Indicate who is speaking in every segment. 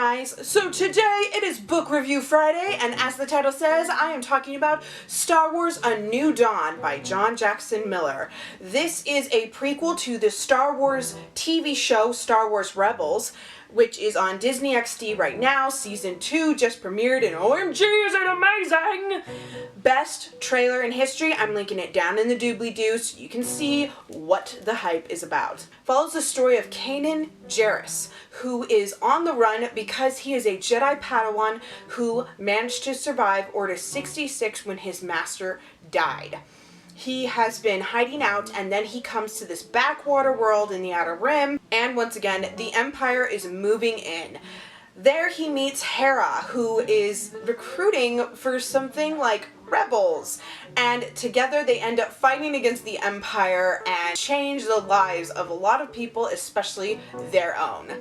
Speaker 1: guys, so today it is Book Review Friday, and as the title says, I am talking about Star Wars A New Dawn by John Jackson Miller. This is a prequel to the Star Wars TV show Star Wars Rebels, which is on Disney XD right now. Season 2 just premiered, and OMG is it amazing! Best trailer in history. I'm linking it down in the doobly-doo so you can see what the hype is about. Follows the story of Kanan Jarrus, who is on the run because he is a Jedi Padawan who managed to survive Order 66 when his master died. He has been hiding out, and then he comes to this backwater world in the Outer Rim, and once again, the Empire is moving in. There he meets Hera, who is recruiting for something like rebels, and together they end up fighting against the Empire and change the lives of a lot of people, especially their own.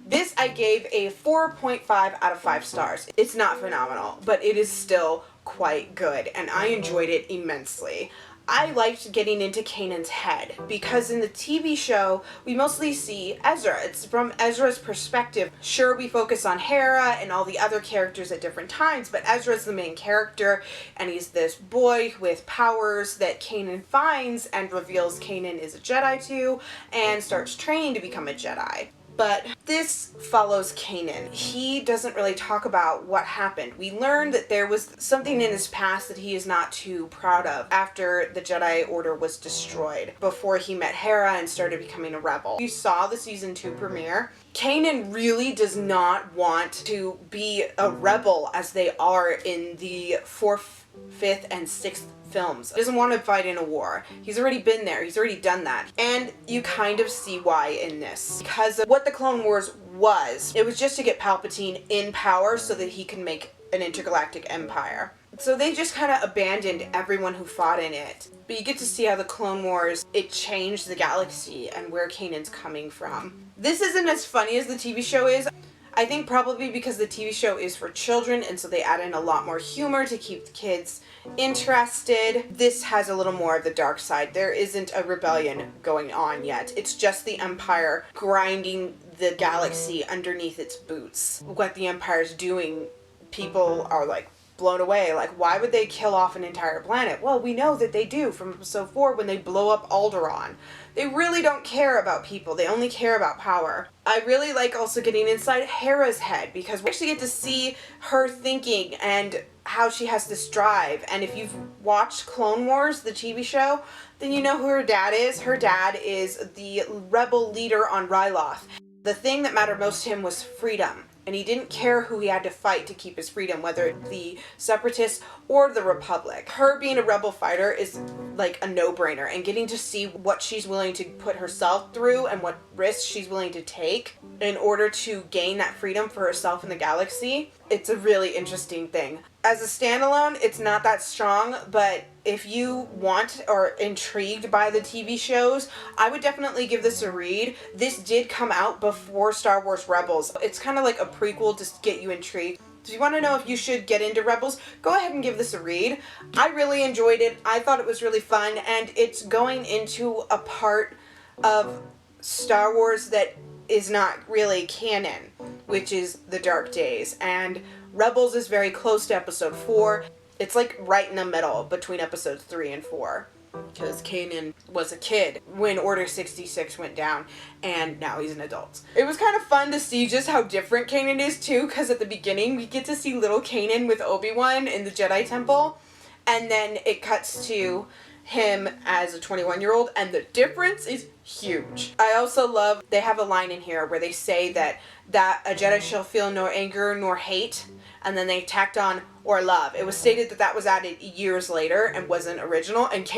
Speaker 1: This I gave a 4.5 out of 5 stars. It's not phenomenal, but it is still quite good, and I enjoyed it immensely. I liked getting into Kanan's head because in the TV show we mostly see Ezra. It's from Ezra's perspective. Sure, we focus on Hera and all the other characters at different times, but Ezra's the main character, and he's this boy with powers that Kanan finds and reveals Kanan is a Jedi to, and starts training to become a Jedi. But this follows Kanan. He doesn't really talk about what happened. We learned that there was something in his past that he is not too proud of after the Jedi Order was destroyed, before he met Hera and started becoming a rebel. You saw the season 2 premiere. Kanan really does not want to be a rebel as they are in the 4th, 5th, and 6th films. He doesn't want to fight in a war. He's already been there. He's already done that. And you kind of see why in this. Because of what the Clone Wars was, it was just to get Palpatine in power so that he can make an intergalactic empire. So they just kind of abandoned everyone who fought in it. But you get to see how the Clone Wars, it changed the galaxy and where Kanan's coming from. This isn't as funny as the TV show is. I think probably because the TV show is for children, and so they add in a lot more humor to keep the kids interested. This has a little more of the dark side. There isn't a rebellion going on yet. It's just the Empire grinding the galaxy underneath its boots. What the Empire's doing, people are like blown away. Like, why would they kill off an entire planet? Well, we know that they do from episode 4 when they blow up Alderaan. They really don't care about people. They only care about power. I really like also getting inside Hera's head because we actually get to see her thinking and how she has this drive. And if you've watched Clone Wars, the TV show, then you know who her dad is. Her dad is the rebel leader on Ryloth. The thing that mattered most to him was freedom. And he didn't care who he had to fight to keep his freedom, whether the Separatists or the Republic. Her being a rebel fighter is like a no-brainer, and getting to see what she's willing to put herself through and what risks she's willing to take in order to gain that freedom for herself and the galaxy, it's a really interesting thing. As a standalone, it's not that strong, but if you want or intrigued by the TV shows, I would definitely give this a read. This did come out before Star Wars Rebels. It's kind of like a prequel to get you intrigued. So if you want to know if you should get into Rebels, go ahead and give this a read. I really enjoyed it. I thought it was really fun, and it's going into a part of Star Wars that is not really canon, which is the Dark Days. And Rebels is very close to episode 4. It's like right in the middle between episodes 3 and 4. Because Kanan was a kid when Order 66 went down, and now he's an adult. It was kind of fun to see just how different Kanan is too, because at the beginning we get to see little Kanan with Obi-Wan in the Jedi Temple, and then it cuts to him as a 21-year-old, and the difference is huge. I also love, they have a line in here where they say that a Jedi shall feel nor anger nor hate, and then they tacked on or love. It was stated that that was added years later and wasn't original, and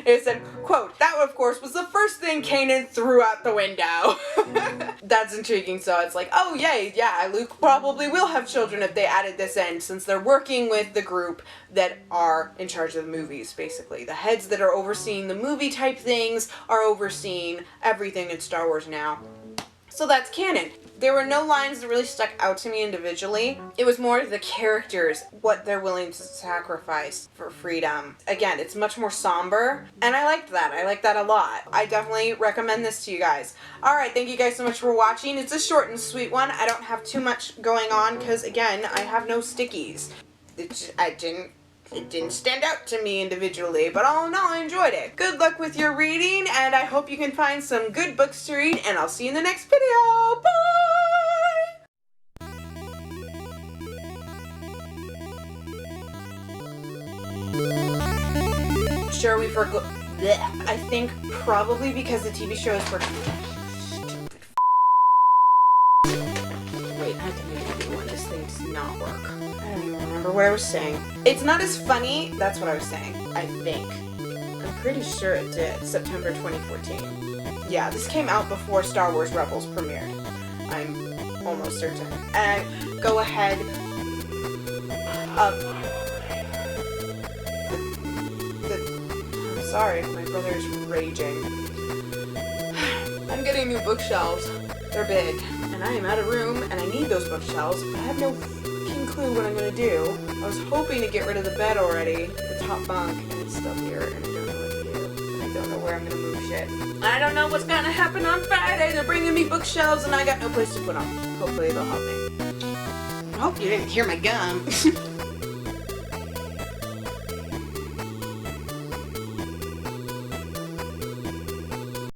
Speaker 1: it said, quote, that of course was the first thing Kanan threw out the window. That's intriguing. So it's like, oh yay, yeah, Luke probably will have children if they added this in, since they're working with the group that are in charge of the movies, basically. The heads that are overseeing the movie type things are overseeing everything in Star Wars now. So that's canon. There were no lines that really stuck out to me individually. It was more the characters, what they're willing to sacrifice for freedom. Again, it's much more somber, and I liked that. I liked that a lot. I definitely recommend this to you guys. Alright, thank you guys so much for watching. It's a short and sweet one. I don't have too much going on because, again, I have no stickies. It didn't stand out to me individually, but all in all, I enjoyed it. Good luck with your reading, and I hope you can find some good books to read, and I'll see you in the next video. Bye! Sure, we forgot. I think probably because the TV show is for... Wait, I have to make a new one. This thing does not work. I don't even remember what I was saying. It's not as funny. That's what I was saying. I think. I'm pretty sure it did. September 2014. Yeah, this came out before Star Wars Rebels premiered. I'm almost certain. And go ahead. I'm sorry, my brother's raging. I'm getting new bookshelves. They're big. And I am out of room, and I need those bookshelves, but I have no fucking clue what I'm gonna do. I was hoping to get rid of the bed already, the top bunk, and it's still here, and I don't know what to do. And I don't know where I'm gonna move shit. I don't know what's gonna happen on Friday. They're bringing me bookshelves, and I got no place to put them. Hopefully they'll help me. I hope you didn't hear my gum.